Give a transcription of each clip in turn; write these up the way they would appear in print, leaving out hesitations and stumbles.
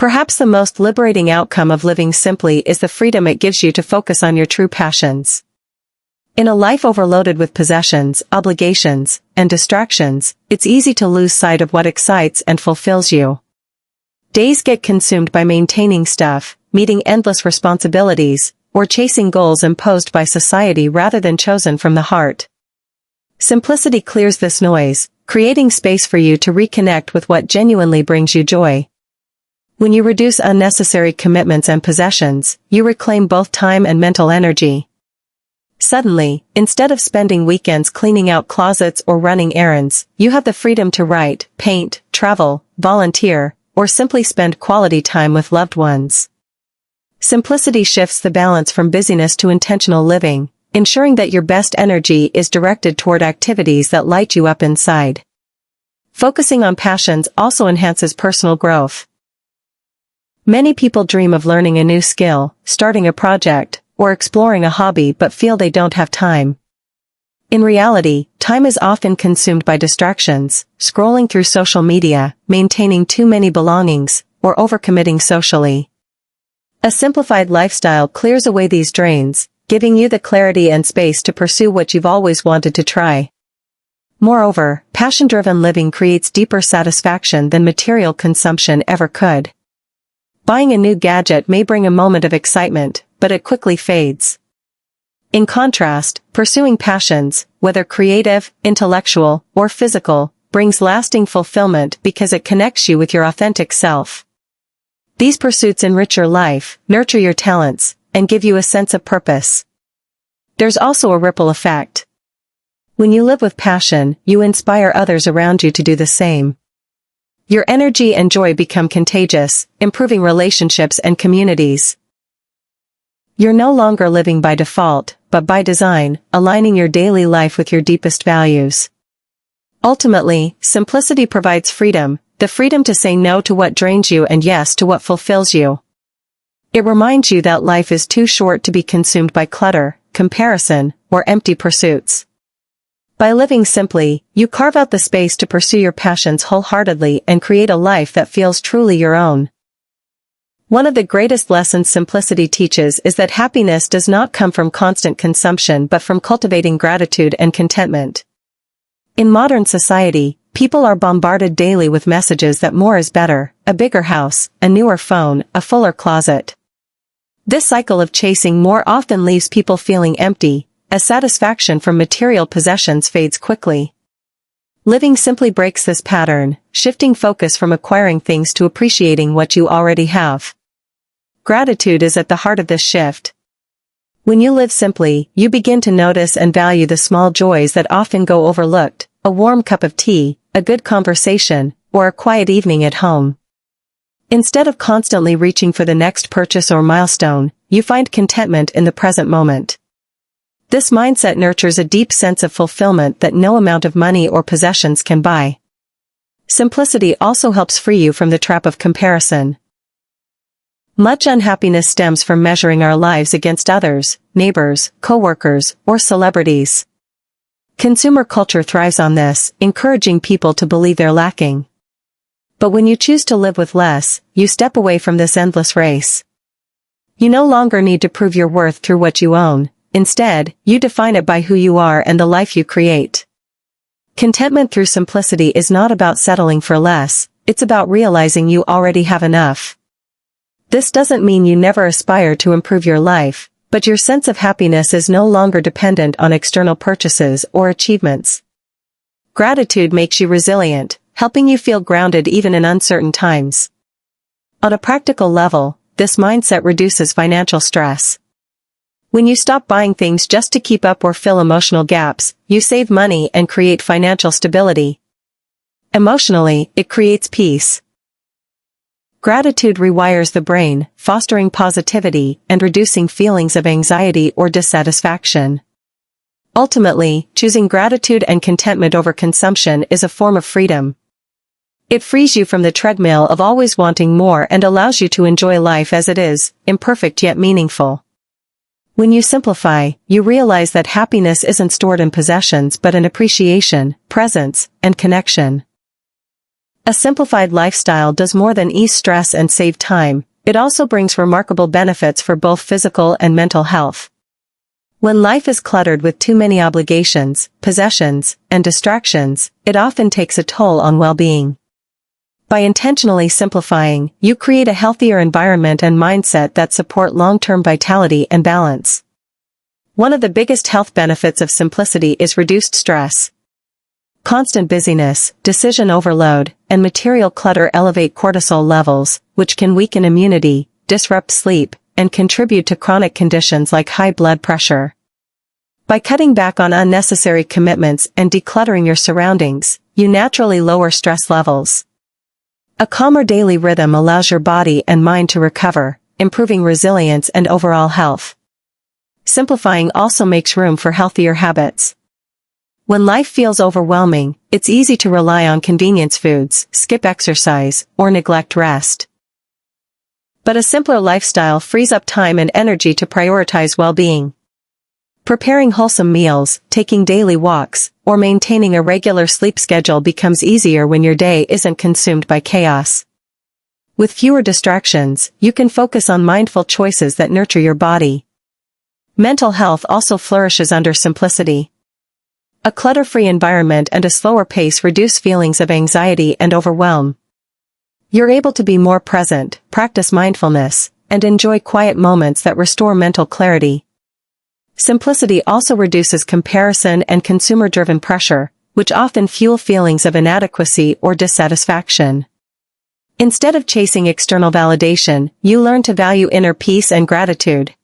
Perhaps the most liberating outcome of living simply is the freedom it gives you to focus on your true passions. In a life overloaded with possessions, obligations, and distractions, it's easy to lose sight of what excites and fulfills you. Days get consumed by maintaining stuff, meeting endless responsibilities, or chasing goals imposed by society rather than chosen from the heart. Simplicity clears this noise, creating space for you to reconnect with what genuinely brings you joy. When you reduce unnecessary commitments and possessions, you reclaim both time and mental energy. Suddenly, instead of spending weekends cleaning out closets or running errands, you have the freedom to write, paint, travel, volunteer, or simply spend quality time with loved ones. Simplicity shifts the balance from busyness to intentional living, ensuring that your best energy is directed toward activities that light you up inside. Focusing on passions also enhances personal growth. Many people dream of learning a new skill, starting a project, or exploring a hobby but feel they don't have time. In reality, time is often consumed by distractions, scrolling through social media, maintaining too many belongings, or overcommitting socially. A simplified lifestyle clears away these drains, giving you the clarity and space to pursue what you've always wanted to try. Moreover, passion-driven living creates deeper satisfaction than material consumption ever could. Buying a new gadget may bring a moment of excitement, but it quickly fades. In contrast, pursuing passions, whether creative, intellectual, or physical, brings lasting fulfillment because it connects you with your authentic self. These pursuits enrich your life, nurture your talents, and give you a sense of purpose. There's also a ripple effect. When you live with passion, you inspire others around you to do the same. Your energy and joy become contagious, improving relationships and communities. You're no longer living by default, but by design, aligning your daily life with your deepest values. Ultimately, simplicity provides freedom, the freedom to say no to what drains you and yes to what fulfills you. It reminds you that life is too short to be consumed by clutter, comparison, or empty pursuits. By living simply, you carve out the space to pursue your passions wholeheartedly and create a life that feels truly your own. One of the greatest lessons simplicity teaches is that happiness does not come from constant consumption but from cultivating gratitude and contentment. In modern society, people are bombarded daily with messages that more is better, a bigger house, a newer phone, a fuller closet. This cycle of chasing more often leaves people feeling empty, as satisfaction from material possessions fades quickly. Living simply breaks this pattern, shifting focus from acquiring things to appreciating what you already have. Gratitude is at the heart of this shift. When you live simply, you begin to notice and value the small joys that often go overlooked, a warm cup of tea, a good conversation, or a quiet evening at home. Instead of constantly reaching for the next purchase or milestone, you find contentment in the present moment. This mindset nurtures a deep sense of fulfillment that no amount of money or possessions can buy. Simplicity also helps free you from the trap of comparison. Much unhappiness stems from measuring our lives against others, neighbors, coworkers, or celebrities. Consumer culture thrives on this, encouraging people to believe they're lacking. But when you choose to live with less, you step away from this endless race. You no longer need to prove your worth through what you own. Instead, you define it by who you are and the life you create. Contentment through simplicity is not about settling for less, it's about realizing you already have enough. This doesn't mean you never aspire to improve your life, but your sense of happiness is no longer dependent on external purchases or achievements. Gratitude makes you resilient, helping you feel grounded even in uncertain times. On a practical level, this mindset reduces financial stress. When you stop buying things just to keep up or fill emotional gaps, you save money and create financial stability. Emotionally, it creates peace. Gratitude rewires the brain, fostering positivity and reducing feelings of anxiety or dissatisfaction. Ultimately, choosing gratitude and contentment over consumption is a form of freedom. It frees you from the treadmill of always wanting more and allows you to enjoy life as it is, imperfect yet meaningful. When you simplify, you realize that happiness isn't stored in possessions but in appreciation, presence, and connection. A simplified lifestyle does more than ease stress and save time, it also brings remarkable benefits for both physical and mental health. When life is cluttered with too many obligations, possessions, and distractions, it often takes a toll on well-being. By intentionally simplifying, you create a healthier environment and mindset that support long-term vitality and balance. One of the biggest health benefits of simplicity is reduced stress. Constant busyness, decision overload, and material clutter elevate cortisol levels, which can weaken immunity, disrupt sleep, and contribute to chronic conditions like high blood pressure. By cutting back on unnecessary commitments and decluttering your surroundings, you naturally lower stress levels. A calmer daily rhythm allows your body and mind to recover, improving resilience and overall health. Simplifying also makes room for healthier habits. When life feels overwhelming, it's easy to rely on convenience foods, skip exercise, or neglect rest. But a simpler lifestyle frees up time and energy to prioritize well-being. Preparing wholesome meals, taking daily walks, or maintaining a regular sleep schedule becomes easier when your day isn't consumed by chaos. With fewer distractions, you can focus on mindful choices that nurture your body. Mental health also flourishes under simplicity. A clutter-free environment and a slower pace reduce feelings of anxiety and overwhelm. You're able to be more present, practice mindfulness, and enjoy quiet moments that restore mental clarity. Simplicity also reduces comparison and consumer-driven pressure, which often fuel feelings of inadequacy or dissatisfaction. Instead of chasing external validation, you learn to value inner peace and gratitude.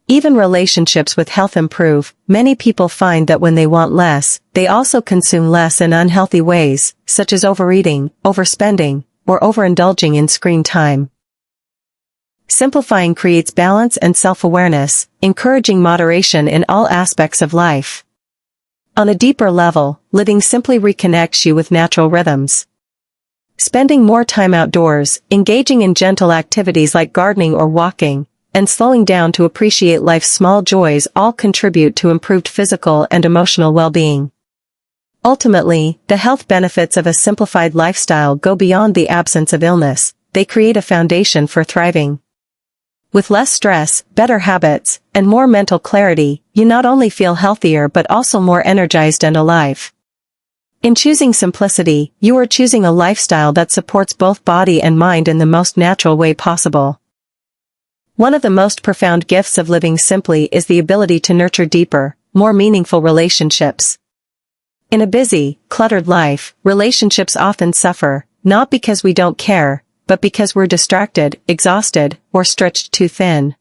Even relationships with health improve. Many people find that when they want less, they also consume less in unhealthy ways, such as overeating, overspending, or overindulging in screen time. Simplifying creates balance and self-awareness, encouraging moderation in all aspects of life. On a deeper level, living simply reconnects you with natural rhythms. Spending more time outdoors, engaging in gentle activities like gardening or walking, and slowing down to appreciate life's small joys all contribute to improved physical and emotional well-being. Ultimately, the health benefits of a simplified lifestyle go beyond the absence of illness, they create a foundation for thriving. With less stress, better habits, and more mental clarity, you not only feel healthier but also more energized and alive. In choosing simplicity, you are choosing a lifestyle that supports both body and mind in the most natural way possible. One of the most profound gifts of living simply is the ability to nurture deeper, more meaningful relationships. In a busy, cluttered life, relationships often suffer, not because we don't care, but because we're distracted, exhausted, or stretched too thin.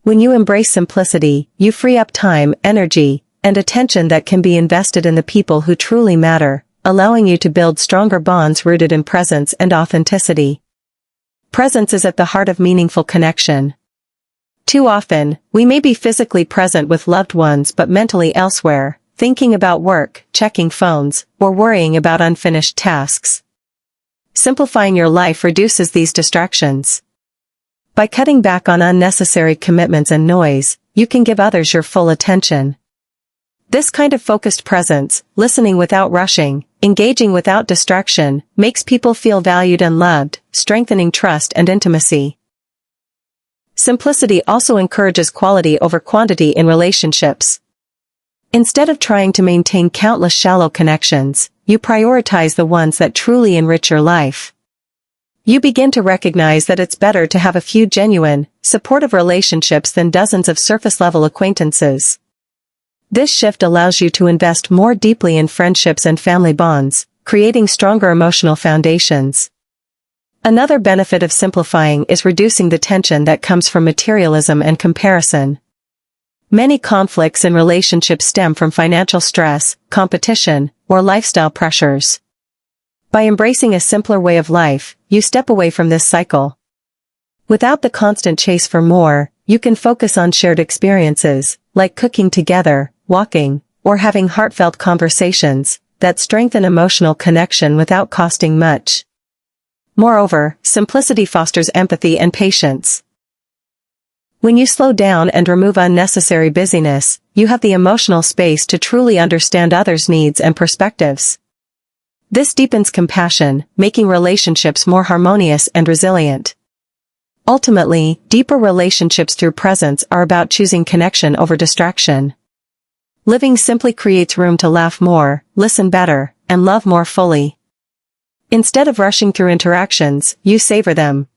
When you embrace simplicity, you free up time, energy, and attention that can be invested in the people who truly matter, allowing you to build stronger bonds rooted in presence and authenticity. Presence is at the heart of meaningful connection. Too often, we may be physically present with loved ones but mentally elsewhere, thinking about work, checking phones, or worrying about unfinished tasks. Simplifying your life reduces these distractions. By cutting back on unnecessary commitments and noise, you can give others your full attention. This kind of focused presence, listening without rushing, engaging without distraction, makes people feel valued and loved, strengthening trust and intimacy. Simplicity also encourages quality over quantity in relationships. Instead of trying to maintain countless shallow connections, you prioritize the ones that truly enrich your life. You begin to recognize that it's better to have a few genuine, supportive relationships than dozens of surface-level acquaintances. This shift allows you to invest more deeply in friendships and family bonds, creating stronger emotional foundations. Another benefit of simplifying is reducing the tension that comes from materialism and comparison. Many conflicts in relationships stem from financial stress, competition, or lifestyle pressures. By embracing a simpler way of life, you step away from this cycle. Without the constant chase for more, you can focus on shared experiences, like cooking together, walking, or having heartfelt conversations, that strengthen emotional connection without costing much. Moreover, simplicity fosters empathy and patience. When you slow down and remove unnecessary busyness, you have the emotional space to truly understand others' needs and perspectives. This deepens compassion, making relationships more harmonious and resilient. Ultimately, deeper relationships through presence are about choosing connection over distraction. Living simply creates room to laugh more, listen better, and love more fully. Instead of rushing through interactions, you savor them.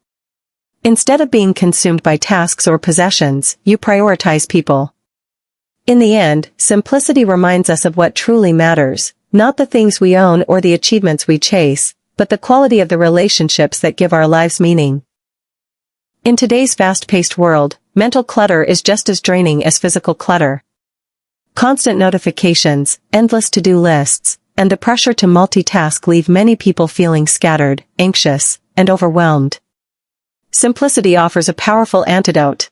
Instead of being consumed by tasks or possessions, you prioritize people. In the end, simplicity reminds us of what truly matters, not the things we own or the achievements we chase, but the quality of the relationships that give our lives meaning. In today's fast-paced world, mental clutter is just as draining as physical clutter. Constant notifications, endless to-do lists, and the pressure to multitask leave many people feeling scattered, anxious, and overwhelmed. Simplicity offers a powerful antidote.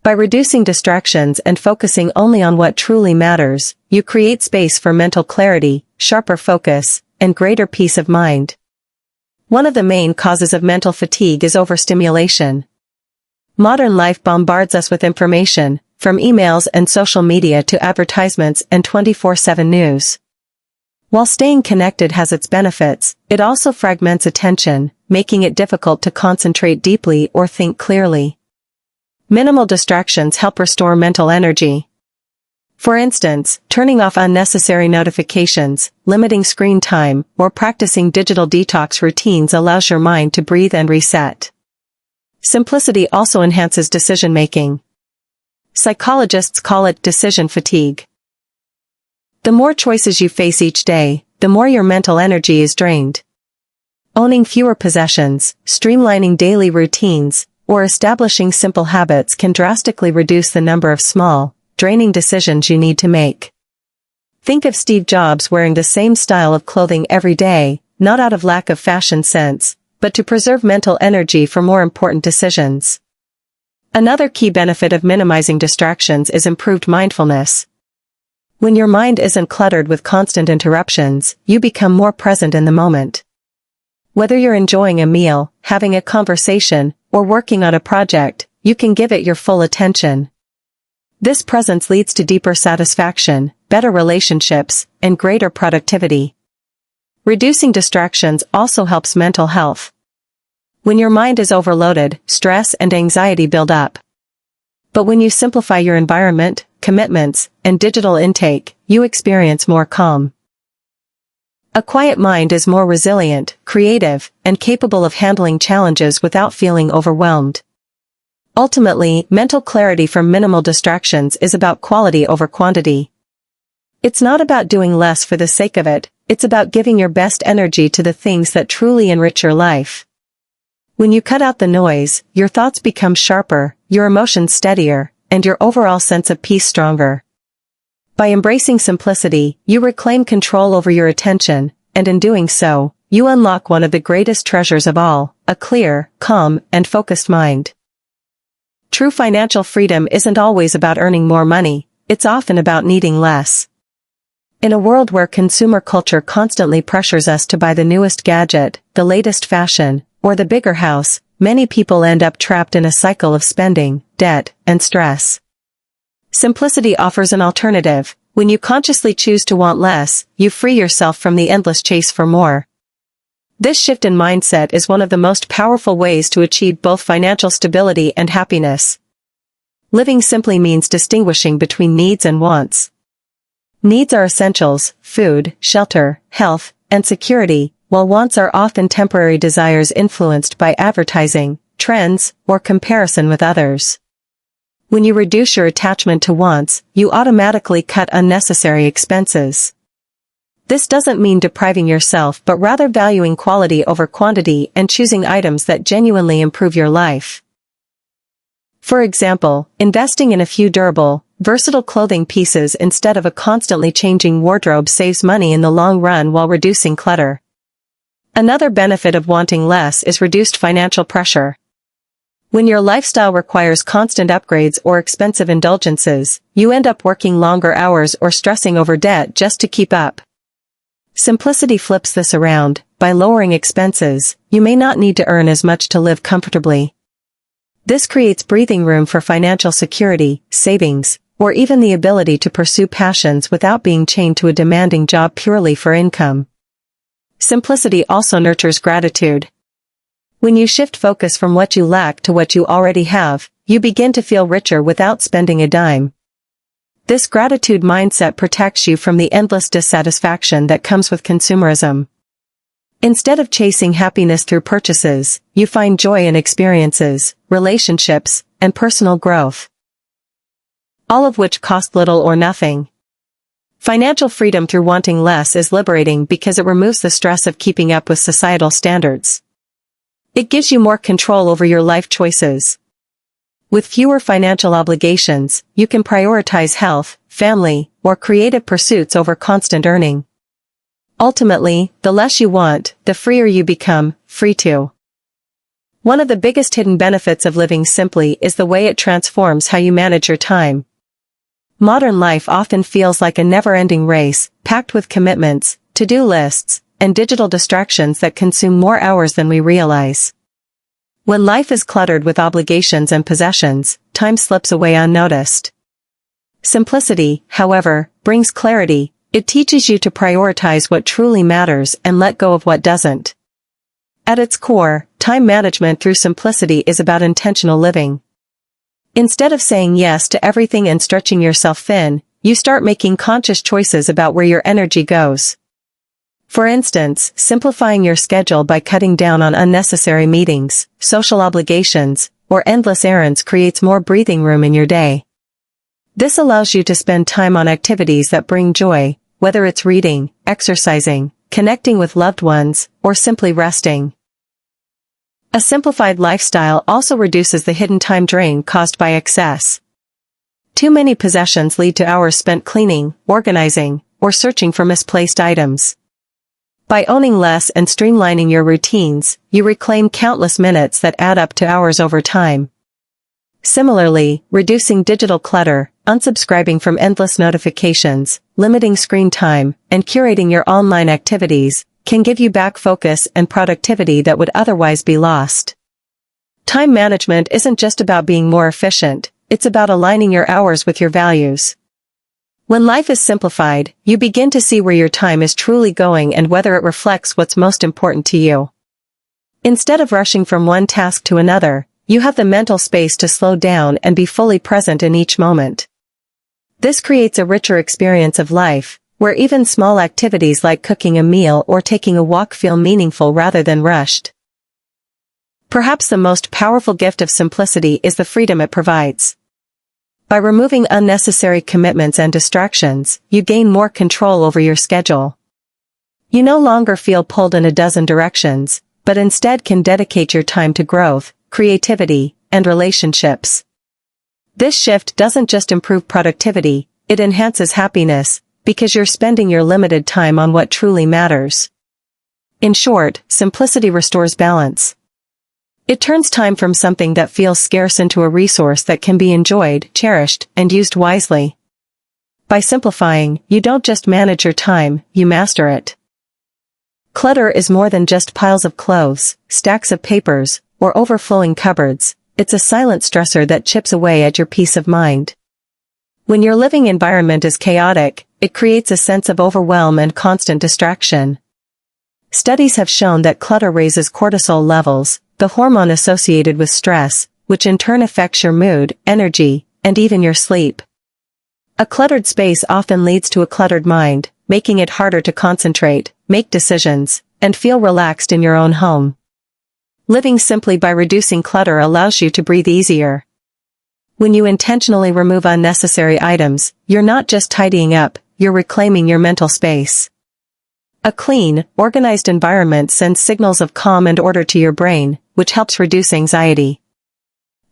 By reducing distractions and focusing only on what truly matters, you create space for mental clarity, sharper focus, and greater peace of mind. One of the main causes of mental fatigue is overstimulation. Modern life bombards us with information, from emails and social media to advertisements and 24/7 news. While staying connected has its benefits, it also fragments attention, making it difficult to concentrate deeply or think clearly. Minimal distractions help restore mental energy. For instance, turning off unnecessary notifications, limiting screen time, or practicing digital detox routines allows your mind to breathe and reset. Simplicity also enhances decision-making. Psychologists call it decision fatigue. The more choices you face each day, the more your mental energy is drained. Owning fewer possessions, streamlining daily routines, or establishing simple habits can drastically reduce the number of small, draining decisions you need to make. Think of Steve Jobs wearing the same style of clothing every day, not out of lack of fashion sense, but to preserve mental energy for more important decisions. Another key benefit of minimizing distractions is improved mindfulness. When your mind isn't cluttered with constant interruptions, you become more present in the moment. Whether you're enjoying a meal, having a conversation, or working on a project, you can give it your full attention. This presence leads to deeper satisfaction, better relationships, and greater productivity. Reducing distractions also helps mental health. When your mind is overloaded, stress and anxiety build up. But when you simplify your environment, commitments, and digital intake, you experience more calm. A quiet mind is more resilient, creative, and capable of handling challenges without feeling overwhelmed. Ultimately, mental clarity from minimal distractions is about quality over quantity. It's not about doing less for the sake of it, it's about giving your best energy to the things that truly enrich your life. When you cut out the noise, your thoughts become sharper, your emotions steadier, and your overall sense of peace stronger. By embracing simplicity, you reclaim control over your attention, and in doing so, you unlock one of the greatest treasures of all, a clear, calm, and focused mind. True financial freedom isn't always about earning more money, it's often about needing less. In a world where consumer culture constantly pressures us to buy the newest gadget, the latest fashion, or the bigger house, many people end up trapped in a cycle of spending, debt, and stress. Simplicity offers an alternative. When you consciously choose to want less, you free yourself from the endless chase for more. This shift in mindset is one of the most powerful ways to achieve both financial stability and happiness. Living simply means distinguishing between needs and wants. Needs are essentials: food, shelter, health, and security, while wants are often temporary desires influenced by advertising, trends, or comparison with others. When you reduce your attachment to wants, you automatically cut unnecessary expenses. This doesn't mean depriving yourself but rather valuing quality over quantity and choosing items that genuinely improve your life. For example, investing in a few durable, versatile clothing pieces instead of a constantly changing wardrobe saves money in the long run while reducing clutter. Another benefit of wanting less is reduced financial pressure. When your lifestyle requires constant upgrades or expensive indulgences, you end up working longer hours or stressing over debt just to keep up. Simplicity flips this around. By lowering expenses, you may not need to earn as much to live comfortably. This creates breathing room for financial security, savings, or even the ability to pursue passions without being chained to a demanding job purely for income. Simplicity also nurtures gratitude. When you shift focus from what you lack to what you already have, you begin to feel richer without spending a dime. This gratitude mindset protects you from the endless dissatisfaction that comes with consumerism. Instead of chasing happiness through purchases, you find joy in experiences, relationships, and personal growth, all of which cost little or nothing. Financial freedom through wanting less is liberating because it removes the stress of keeping up with societal standards. It gives you more control over your life choices. With fewer financial obligations, you can prioritize health, family, or creative pursuits over constant earning. Ultimately, the less you want, the freer you become, free to. One of the biggest hidden benefits of living simply is the way it transforms how you manage your time. Modern life often feels like a never-ending race, packed with commitments, to-do lists, and digital distractions that consume more hours than we realize. When life is cluttered with obligations and possessions, time slips away unnoticed. Simplicity, however, brings clarity. It teaches you to prioritize what truly matters and let go of what doesn't. At its core, time management through simplicity is about intentional living. Instead of saying yes to everything and stretching yourself thin, you start making conscious choices about where your energy goes. For instance, simplifying your schedule by cutting down on unnecessary meetings, social obligations, or endless errands creates more breathing room in your day. This allows you to spend time on activities that bring joy, whether it's reading, exercising, connecting with loved ones, or simply resting. A simplified lifestyle also reduces the hidden time drain caused by excess. Too many possessions lead to hours spent cleaning, organizing, or searching for misplaced items. By owning less and streamlining your routines, you reclaim countless minutes that add up to hours over time. Similarly, reducing digital clutter, unsubscribing from endless notifications, limiting screen time, and curating your online activities can give you back focus and productivity that would otherwise be lost. Time management isn't just about being more efficient, it's about aligning your hours with your values. When life is simplified, you begin to see where your time is truly going and whether it reflects what's most important to you. Instead of rushing from one task to another, you have the mental space to slow down and be fully present in each moment. This creates a richer experience of life, where even small activities like cooking a meal or taking a walk feel meaningful rather than rushed. Perhaps the most powerful gift of simplicity is the freedom it provides. By removing unnecessary commitments and distractions, you gain more control over your schedule. You no longer feel pulled in a dozen directions, but instead can dedicate your time to growth, creativity, and relationships. This shift doesn't just improve productivity, it enhances happiness, because you're spending your limited time on what truly matters. In short, simplicity restores balance. It turns time from something that feels scarce into a resource that can be enjoyed, cherished, and used wisely. By simplifying, you don't just manage your time, you master it. Clutter is more than just piles of clothes, stacks of papers, or overflowing cupboards. It's a silent stressor that chips away at your peace of mind. When your living environment is chaotic, it creates a sense of overwhelm and constant distraction. Studies have shown that clutter raises cortisol levels, the hormone associated with stress, which in turn affects your mood, energy, and even your sleep. A cluttered space often leads to a cluttered mind, making it harder to concentrate, make decisions, and feel relaxed in your own home. Living simply by reducing clutter allows you to breathe easier. When you intentionally remove unnecessary items, you're not just tidying up, you're reclaiming your mental space. A clean, organized environment sends signals of calm and order to your brain, which helps reduce anxiety.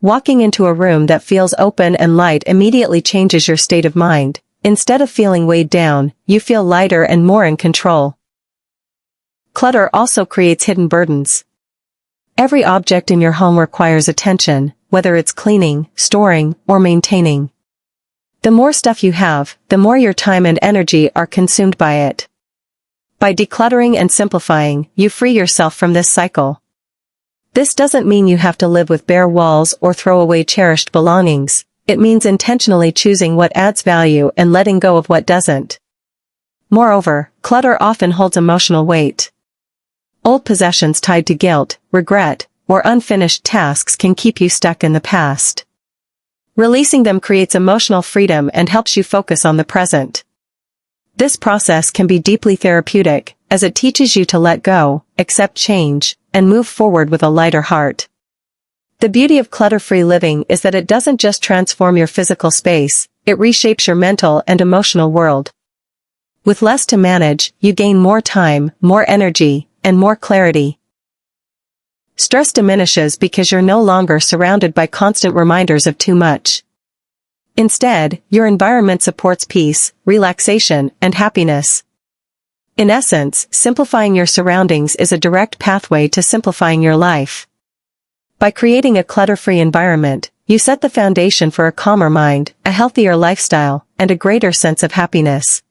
Walking into a room that feels open and light immediately changes your state of mind. Instead of feeling weighed down, you feel lighter and more in control. Clutter also creates hidden burdens. Every object in your home requires attention, whether it's cleaning, storing, or maintaining. The more stuff you have, the more your time and energy are consumed by it. By decluttering and simplifying, you free yourself from this cycle. This doesn't mean you have to live with bare walls or throw away cherished belongings. It means intentionally choosing what adds value and letting go of what doesn't. Moreover, clutter often holds emotional weight. Old possessions tied to guilt, regret, or unfinished tasks can keep you stuck in the past. Releasing them creates emotional freedom and helps you focus on the present. This process can be deeply therapeutic, as it teaches you to let go, accept change, and move forward with a lighter heart. The beauty of clutter-free living is that it doesn't just transform your physical space, it reshapes your mental and emotional world. With less to manage, you gain more time, more energy, and more clarity. Stress diminishes because you're no longer surrounded by constant reminders of too much. Instead, your environment supports peace, relaxation, and happiness. In essence, simplifying your surroundings is a direct pathway to simplifying your life. By creating a clutter-free environment, you set the foundation for a calmer mind, a healthier lifestyle, and a greater sense of happiness.